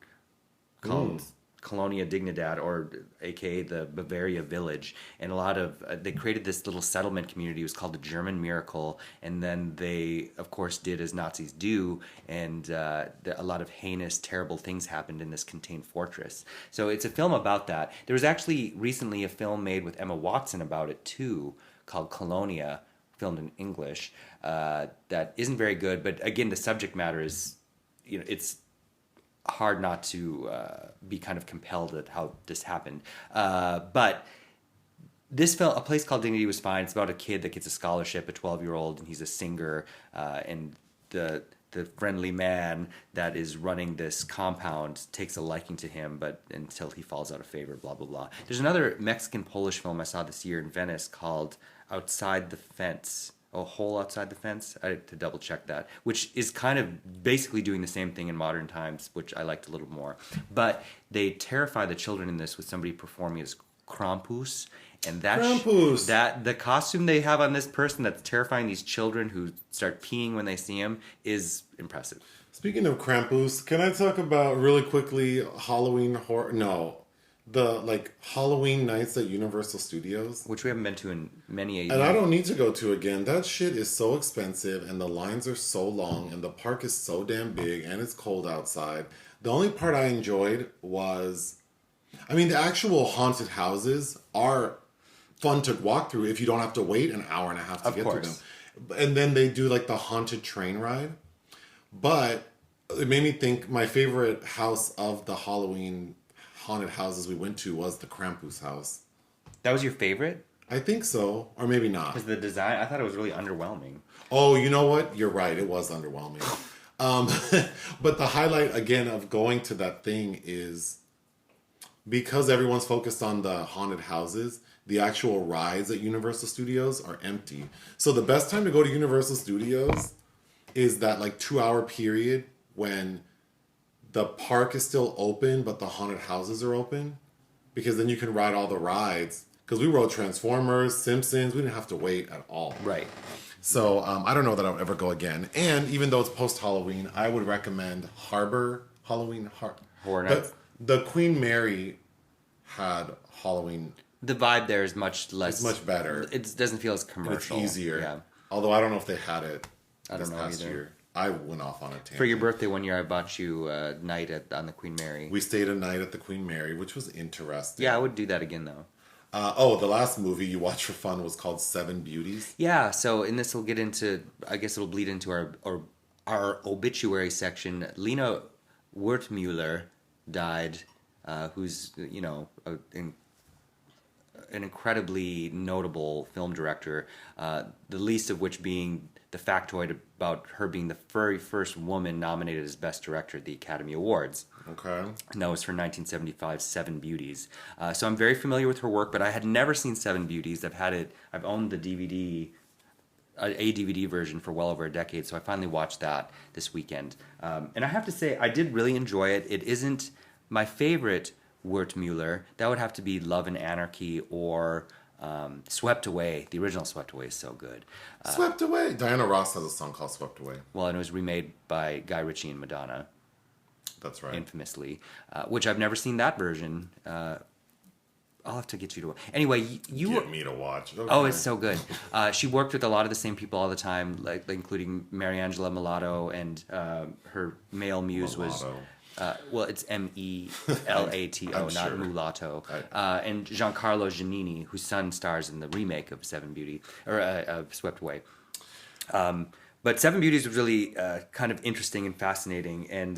called Colonia Dignidad, or aka the Bavaria Village, and a lot of they created this little settlement community. It was called the German Miracle, and then they, of course, did as Nazis do, and a lot of heinous, terrible things happened in this contained fortress. So it's a film about that. There was actually recently a film made with Emma Watson about it too, called Colonia, filmed in English, that isn't very good. But again, the subject matter is, it's hard not to be kind of compelled at how this happened. But this film, A Place Called Dignity, was fine. It's about a kid that gets a scholarship, a 12-year-old, and he's a singer. And the the friendly man that is running this compound takes a liking to him, but until he falls out of favor, blah, blah, blah. There's another Mexican-Polish film I saw this year in Venice called Outside the Fence. A Hole Outside the Fence. I had to double check that, which is kind of basically doing the same thing in modern times, which I liked a little more. But they terrify the children in this with somebody performing as Krampus, and that the costume they have on this person that's terrifying these children who start peeing when they see him is impressive. Speaking of Krampus, can I talk about really quickly Halloween horror? No. The Halloween nights at Universal Studios, which we haven't been to in many a year. And I don't need to go to again. That shit is so expensive, and the lines are so long, and the park is so damn big, and it's cold outside. The only part I enjoyed was, the actual haunted houses are fun to walk through if you don't have to wait an hour and a half to get to them. And then they do the haunted train ride. But it made me think my favorite house of the Halloween haunted houses we went to was the Krampus house. That was your favorite? I think so, or maybe not. Because the design, I thought it was really underwhelming. Oh, you know what? You're right. It was underwhelming. But the highlight, again, of going to that thing is because everyone's focused on the haunted houses, the actual rides at Universal Studios are empty. So the best time to go to Universal Studios is that 2-hour period when the park is still open, but the haunted houses are open, because then you can ride all the rides. Because we rode Transformers, Simpsons, we didn't have to wait at all. Right. So I don't know that I'll ever go again. And even though it's post-Halloween, I would recommend Harbor Halloween Horror Nights. The Queen Mary had Halloween. The vibe there is much less. It's much better. It doesn't feel as commercial. It's easier. Yeah. Although I don't know if they had it I don't know past either. year. I went off on a tangent. For your birthday one year, I bought you a night on the Queen Mary. We stayed a night at the Queen Mary, which was interesting. Yeah, I would do that again, though. The last movie you watched for fun was called Seven Beauties. Yeah, so in this will get into, I guess it'll bleed into our obituary section. Lena Wertmuller died, who's, an incredibly notable film director, the least of which being the factoid about her being the very first woman nominated as Best Director at the Academy Awards. Okay. And that was for 1975's Seven Beauties. So I'm very familiar with her work, but I had never seen Seven Beauties. I've owned the DVD, a DVD version for well over a decade, so I finally watched that this weekend. And I have to say, I did really enjoy it. It isn't my favorite Wertmuller. That would have to be Love and Anarchy or Swept Away. The original Swept Away is so good. Swept Away. Diana Ross has a song called Swept Away. Well, and it was remade by Guy Ritchie and Madonna. That's right. Infamously. Which I've never seen that version. I'll have to get you to... Anyway, you... Get me to watch. Okay. Oh, it's so good. She worked with a lot of the same people all the time, including Mariangela Mulatto, and her male muse Mulatto. was... it's Melato, not sure. Mulatto. And Giancarlo Giannini, whose son stars in the remake of Seven Beauty, or Swept Away. But Seven Beauties was really kind of interesting and fascinating, and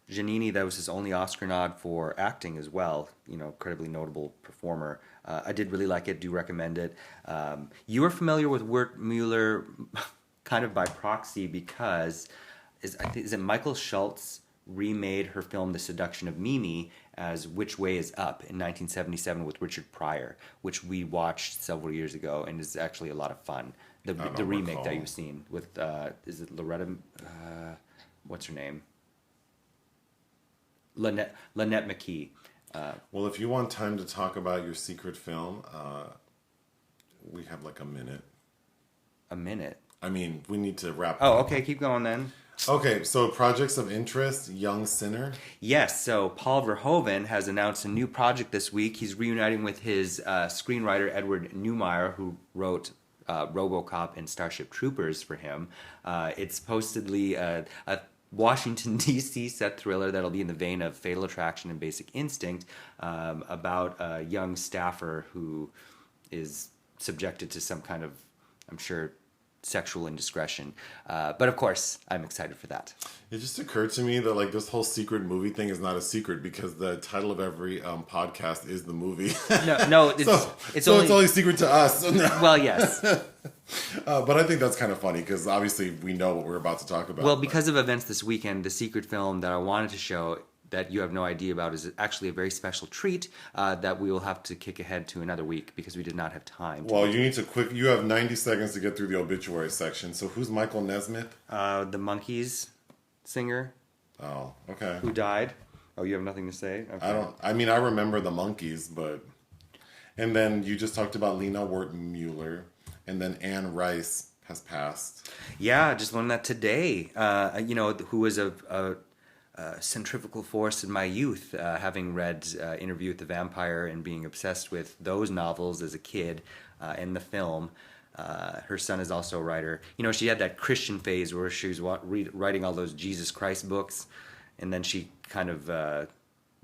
Giannini, that was his only Oscar nod for acting as well, incredibly notable performer. I did really like it, do recommend it. You are familiar with Wertmuller kind of by proxy because, is it Michael Schultz remade her film The Seduction of Mimi as Which Way Is Up in 1977 with Richard Pryor, which we watched several years ago and is actually a lot of fun. The remake recall. that you've seen with, is it Loretta, what's her name? Lynette McKee. Well, if you want time to talk about your secret film, we have a minute. A minute? We need to wrap Oh, up. okay, keep going then. Okay, so projects of interest, Young Sinner. Yes, so Paul Verhoeven has announced a new project this week. He's reuniting with his screenwriter, Edward Neumeier, who wrote RoboCop and Starship Troopers for him. It's supposedly a Washington, D.C. set thriller that'll be in the vein of Fatal Attraction and Basic Instinct, about a young staffer who is subjected to some kind of, I'm sure, sexual indiscretion. But of course, I'm excited for that. It just occurred to me that like this whole secret movie thing is not a secret because the title of every podcast is the movie. No, it's only a secret to us. Well, yes. But I think that's kind of funny because obviously we know what we're about to talk about. Well, because of events this weekend, the secret film that I wanted to show that you have no idea about is actually a very special treat that we will have to kick ahead to another week because we did not have time. Well, you need to you have 90 seconds to get through the obituary section. So who's Michael Nesmith? The Monkees singer. Oh, okay. Who died? Oh, you have nothing to say? Okay. I remember the Monkees, but... And then you just talked about Lena Wertmuller, and then Anne Rice has passed. Yeah, just learned that today. Who was a centrifugal force in my youth, having read Interview with the Vampire and being obsessed with those novels as a kid and the film. Her son is also a writer. You know, she had that Christian phase where she was writing all those Jesus Christ books, and then she kind of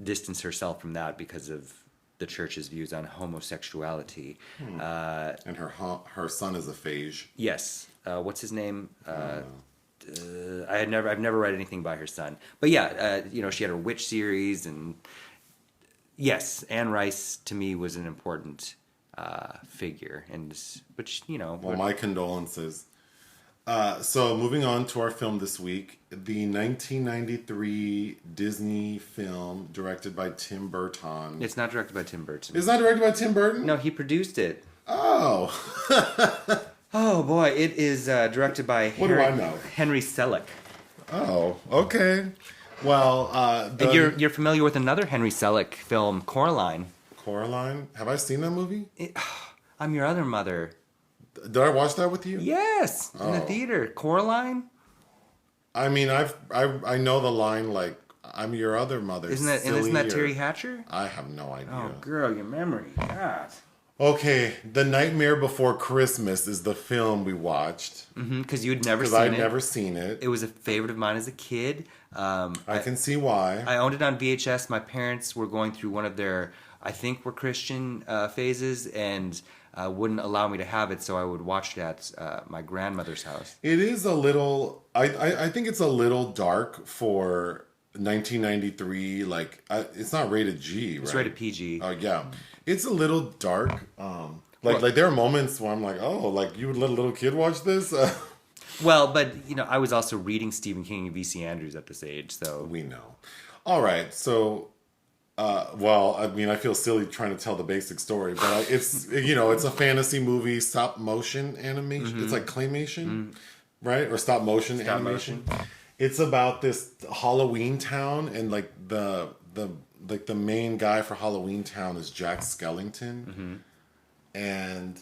distanced herself from that because of the church's views on homosexuality. And her son is a phage. Yes. What's his name? I've never read anything by her son, but yeah, she had her witch series, and yes, Anne Rice to me was an important figure, Well, my condolences. So moving on to our film this week, the 1993 Disney film directed by Tim Burton. It's not directed by Tim Burton. It's not directed by Tim Burton? No, he produced it. Oh. Oh boy, it is directed by Henry Selick. Oh, okay. Well, you're familiar with another Henry Selick film, Coraline. Coraline? Have I seen that movie? I'm Your Other Mother. Did I watch that with you? Yes, in the theater. Coraline. I mean, I know the line like I'm your other mother. Isn't that Terry Hatcher? I have no idea. Oh, girl, your memory. God. Okay, The Nightmare Before Christmas is the film we watched. Because you'd never seen it. Because I'd never seen it. It was a favorite of mine as a kid. I can see why. I owned it on VHS. My parents were going through one of their, I think, were Christian phases, and wouldn't allow me to have it, so I would watch it at my grandmother's house. It is a little... I think it's a little dark for 1993. Like, it's not rated G, right? It's rated PG. Oh, yeah. It's a little dark. Like there are moments where I'm like, oh, like you would let a little kid watch this? Well, but, I was also reading Stephen King and V.C. Andrews at this age, so... We know. All right, so... I feel silly trying to tell the basic story, but it's a fantasy movie, stop motion animation. Mm-hmm. It's like claymation, right? Or stop motion animation. It's about this Halloween town, and like the main guy for Halloween Town is Jack Skellington, and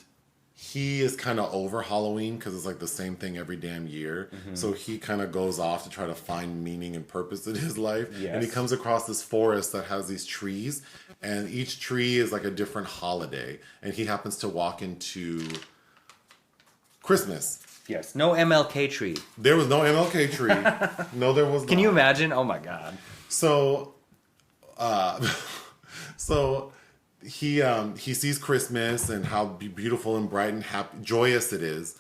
he is kind of over Halloween because it's like the same thing every damn year. So he kind of goes off to try to find meaning and purpose in his life. Yes. And he comes across this forest that has these trees, and each tree is like a different holiday. And he happens to walk into Christmas. Yes, no MLK tree. There was no MLK tree. No, there was not. Can you imagine? Oh my God. So he sees Christmas and how beautiful and bright and happy, joyous it is.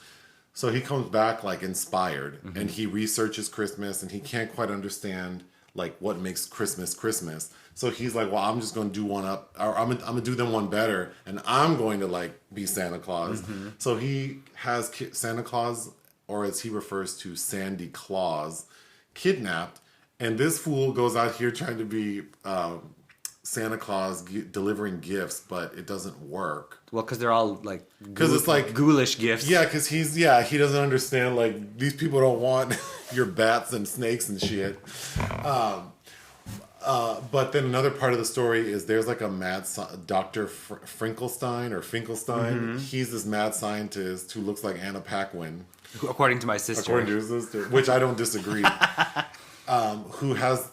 So he comes back like inspired, and he researches Christmas, and he can't quite understand like what makes Christmas Christmas. So he's like, well, I'm just going to do one up, or I'm going to do them one better, and I'm going to like be Santa Claus. So he has Santa Claus, or as he refers to Sandy Claus, kidnapped, and this fool goes out here trying to be Santa Claus delivering gifts, but it doesn't work. Well, because they're all like... Because it's like... ghoulish gifts. Yeah, because he doesn't understand, like, these people don't want your bats and snakes and shit. But then another part of the story is there's like a mad Dr. Finkelstein. He's this mad scientist who looks like Anna Paquin. According to my sister. According to his sister, which I don't disagree.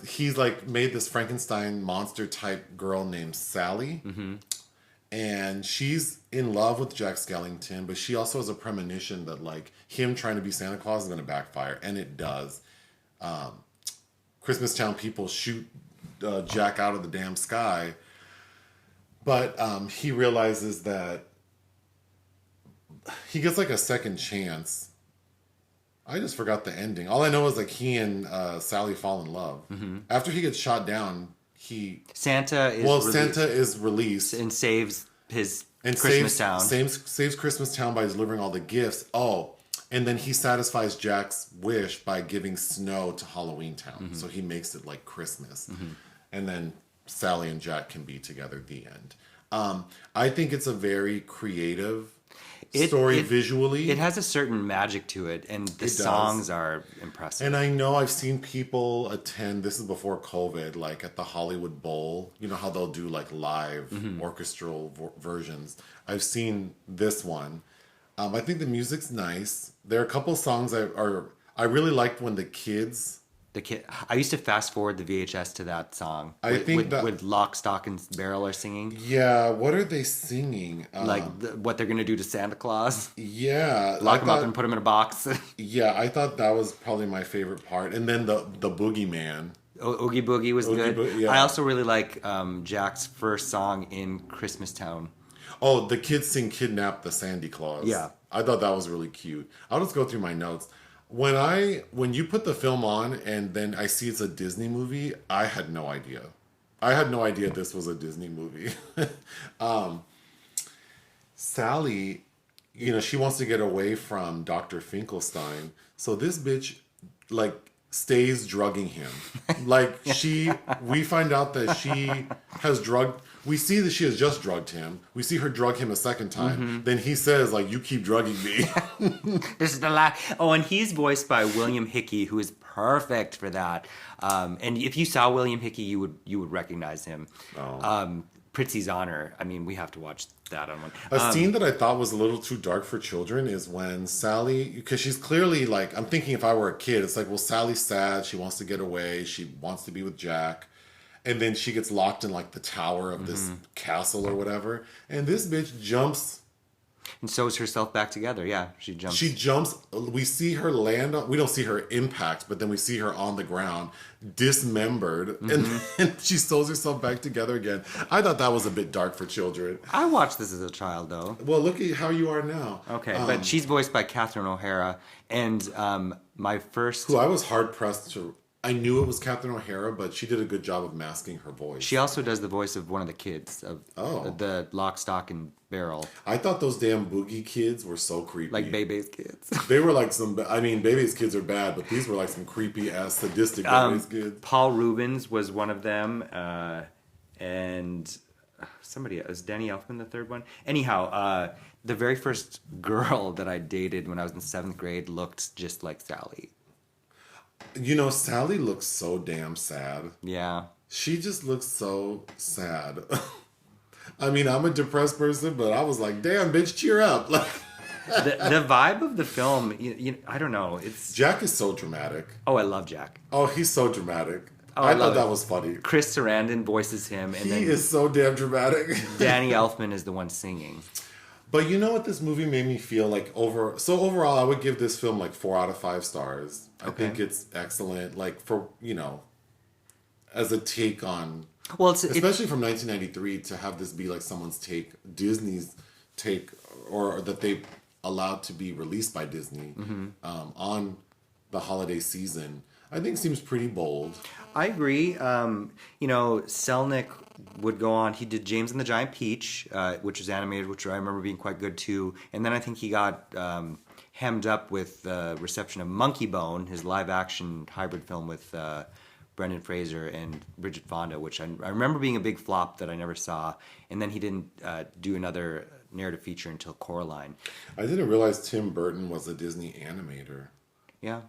He's like made this Frankenstein monster type girl named Sally. And she's in love with Jack Skellington, but she also has a premonition that like him trying to be Santa Claus is going to backfire. And it does. Christmas Town people shoot Jack out of the damn sky. But he realizes that he gets like a second chance I just forgot the ending. All I know is like he and Sally fall in love. After he gets shot down, Santa is released and saves his and Christmas town. Saves Christmas town by delivering all the gifts. Oh, and then he satisfies Jack's wish by giving snow to Halloween Town. So he makes it like Christmas. And then Sally and Jack can be together at the end. I think it's a very creative story visually. It has a certain magic to it, and the songs are impressive. And I know I've seen people attend, this is before COVID, like at the Hollywood Bowl. You know how they'll do like live orchestral versions. I've seen this one. I think the music's nice. There are a couple songs I really liked when the kids... I used to fast forward the VHS to that song. With Lock, Stock, and Barrel are singing. Yeah, what are they singing? What they're gonna do to Santa Claus. Yeah, lock him up and put him in a box. Yeah, I thought that was probably my favorite part. And then the Boogeyman. Oogie Boogie was good. Yeah. I also really like Jack's first song in Christmas Town. Oh, the kids sing "Kidnap the Sandy Claus." Yeah, I thought that was really cute. I'll just go through my notes. When you put the film on and then I see it's a Disney movie, I had no idea. I had no idea this was a Disney movie. Sally, she wants to get away from Dr. Finkelstein. So this bitch, like, stays drugging him. Like, we find out that she has drugged... We see that she has just drugged him. We see her drug him a second time. Then he says, like, you keep drugging me. This is the last... Oh, and he's voiced by William Hickey, who is perfect for that. And if you saw William Hickey, you would recognize him. Oh. Pritzi's Honor. I mean, we have to watch that on one. A scene that I thought was a little too dark for children is when Sally... Because she's clearly, like... I'm thinking if I were a kid, it's like, well, Sally's sad. She wants to get away. She wants to be with Jack. And then she gets locked in, like, the tower of this castle or whatever. And this bitch jumps... And sews herself back together. Yeah, she jumps. She jumps. We see her land on... We don't see her impact, but then we see her on the ground, dismembered. And then she sews herself back together again. I thought that was a bit dark for children. I watched this as a child, though. Well, look at how you are now. Okay, but she's voiced by Catherine O'Hara. And my first... Who I was hard-pressed to... I knew it was Catherine O'Hara, but she did a good job of masking her voice. She also does the voice of one of the kids of the Lock, Stock, and Barrel. I thought those damn Boogie kids were so creepy. Like Bebe's kids. They were like some... I mean, Bebe's kids are bad, but these were like some creepy-ass, sadistic Bebe's kids. Paul Rubens was one of them, and somebody else. Danny Elfman, the third one. Anyhow, the very first girl that I dated when I was in 7th grade looked just like Sally. Sally looks so damn sad. Yeah. She just looks so sad. I mean, I'm a depressed person, but I was like, damn, bitch, cheer up. Like, the vibe of the film, I don't know. Jack is so dramatic. Oh, I love Jack. Oh, he's so dramatic. Oh, I thought that was funny. Chris Sarandon voices him. And he is so damn dramatic. Danny Elfman is the one singing. But you know what this movie made me feel like overall, I would give this film like 4 out of 5 stars. I think it's excellent. Like for, as a take on, especially from 1993 to have this be like someone's take, Disney's take, or that they allowed to be released by Disney on the holiday season, I think seems pretty bold. I agree. Selnick would go on. He did James and the Giant Peach, which was animated, which I remember being quite good too. And then I think he got hemmed up with the reception of Monkey Bone, his live-action hybrid film with Brendan Fraser and Bridget Fonda, which I remember being a big flop that I never saw. And then he didn't do another narrative feature until Coraline. I didn't realize Tim Burton was a Disney animator. Yeah.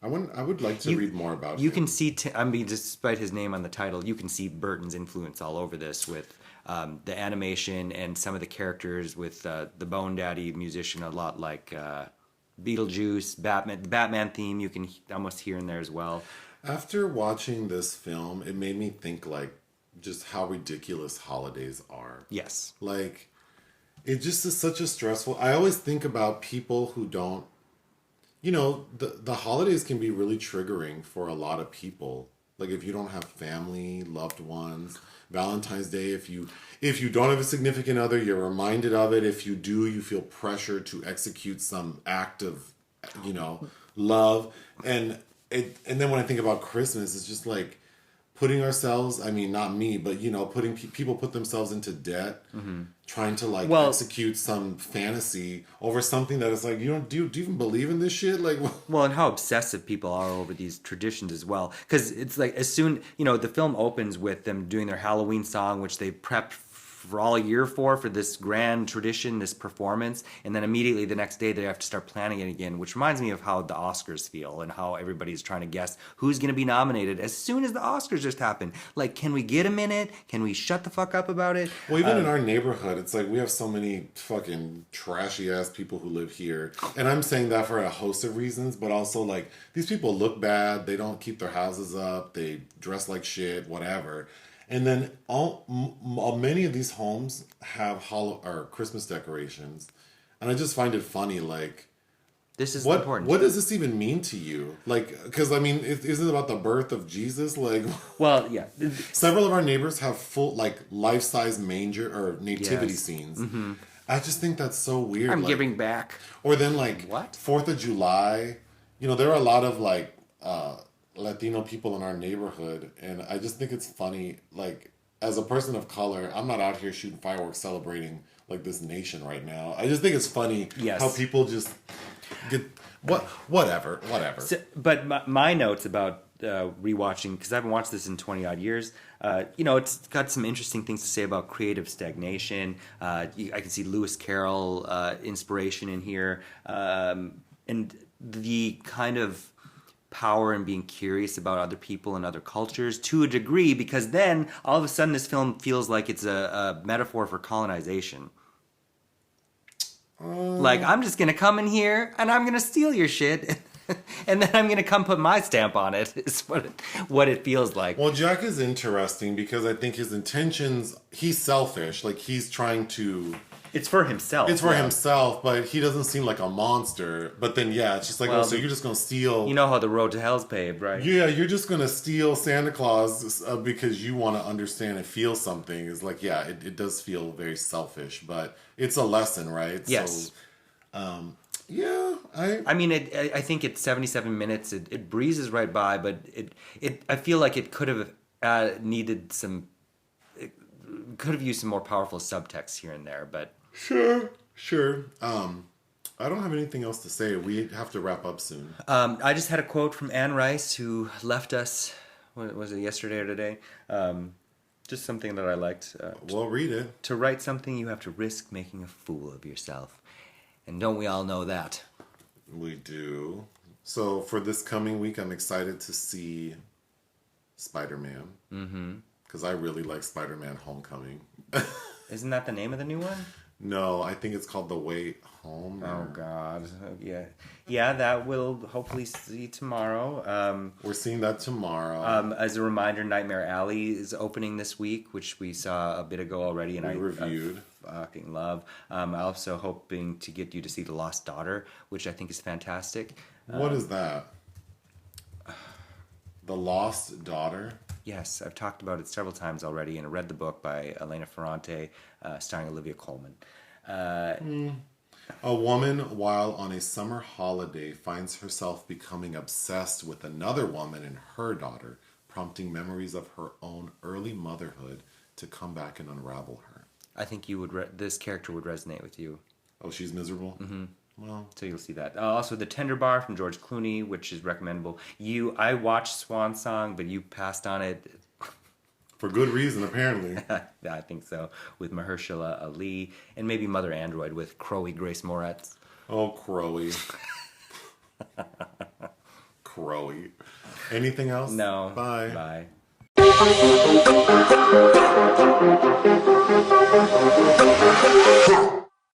I would like to read more about him. You can see, despite his name on the title, you can see Burton's influence all over this with the animation and some of the characters with the Bone Daddy musician, a lot like Beetlejuice, Batman. The Batman theme you can almost hear in there as well. After watching this film, it made me think like just how ridiculous holidays are. Yes. Like, it just is such a stressful... I always think about people who don't... the holidays can be really triggering for a lot of people. Like if you don't have family, loved ones, Valentine's Day, if you don't have a significant other, you're reminded of it. If you do, you feel pressure to execute some act of, love, and then when I think about Christmas, it's just like putting ourselves, I mean, not me, but, you know, putting people put themselves into debt, trying to, like, execute some fantasy over something that is like, do you even believe in this shit? Like, well, and how obsessive people are over these traditions as well. Because it's like, as soon, you know, the film opens with them doing their Halloween song, which they prepped for all year for this grand tradition, this performance, and then immediately the next day they have to start planning it again, which reminds me of how the Oscars feel and how everybody's trying to guess who's going to be nominated as soon as the Oscars just happened. Like, can we get a minute? Can we shut the fuck up about it? Well, even in our neighborhood, it's like we have so many fucking trashy ass people who live here, and I'm saying that for a host of reasons, but also like these people look bad, they don't keep their houses up, they dress like shit, whatever. And then many of these homes have Christmas decorations, and I just find it funny. Like, this is important. What does this even mean to you? Like, because I mean, isn't it about the birth of Jesus? Like, well, yeah. Several of our neighbors have full like life-size manger or nativity scenes. Mm-hmm. I just think that's so weird. I'm giving back. Or then like what? 4th of July. You know, there are a lot of like. Latino people in our neighborhood, and I just think it's funny, like, as a person of color, I'm not out here shooting fireworks celebrating like this nation right now. I just think it's funny how people just get whatever. So, but my notes about rewatching, because I haven't watched this in 20 odd years, you know, it's got some interesting things to say about creative stagnation. I can see Lewis Carroll inspiration in here, and the kind of power in being curious about other people and other cultures to a degree, because then all of a sudden this film feels like it's a metaphor for colonization. Like, I'm just gonna come in here and I'm gonna steal your shit and then I'm gonna come put my stamp on it, is what it feels like. Well, Jack is interesting because I think his intentions, he's selfish, like he's trying to... It's for himself. It's for himself, but he doesn't seem like a monster. But then, yeah, it's just like, so you're just going to steal... You know how the road to hell's paved, right? Yeah, you're just going to steal Santa Claus because you want to understand and feel something. It's like, yeah, it does feel very selfish, but it's a lesson, right? Yes. So, yeah, I mean, I think it's 77 minutes. It breezes right by, but I feel like it could have needed some... It could have used some more powerful subtext here and there, but... Sure. I don't have anything else to say. We have to wrap up soon. I just had a quote from Anne Rice, who left us, what was it, yesterday or today? Just something that I liked. Well, read it. To write something, you have to risk making a fool of yourself. And don't we all know that? We do. So for this coming week, I'm excited to see Spider-Man. Mm-hmm. Because I really like Spider-Man Homecoming. Isn't that the name of the new one? No, I think it's called The Way Home. Oh, God. Yeah, that we'll hopefully see tomorrow. We're seeing that tomorrow. As a reminder, Nightmare Alley is opening this week, which we saw a bit ago already, and I reviewed. Fucking love. I'm also hoping to get you to see The Lost Daughter, which I think is fantastic. What is that? The Lost Daughter? Yes, I've talked about it several times already, and I read the book by Elena Ferrante, starring Olivia Colman. A woman, while on a summer holiday, finds herself becoming obsessed with another woman and her daughter, prompting memories of her own early motherhood to come back and unravel her. I think you would. This character would resonate with you. Oh, she's miserable? Mm-hmm. Well, so you'll see that. Also, The Tender Bar from George Clooney, which is recommendable. I watched Swan Song, but you passed on it. For good reason, apparently. I think so. With Mahershala Ali, and maybe Mother Android with Crowy Grace Moretz. Oh, Crowy. Crowy. Anything else? No. Bye. Bye.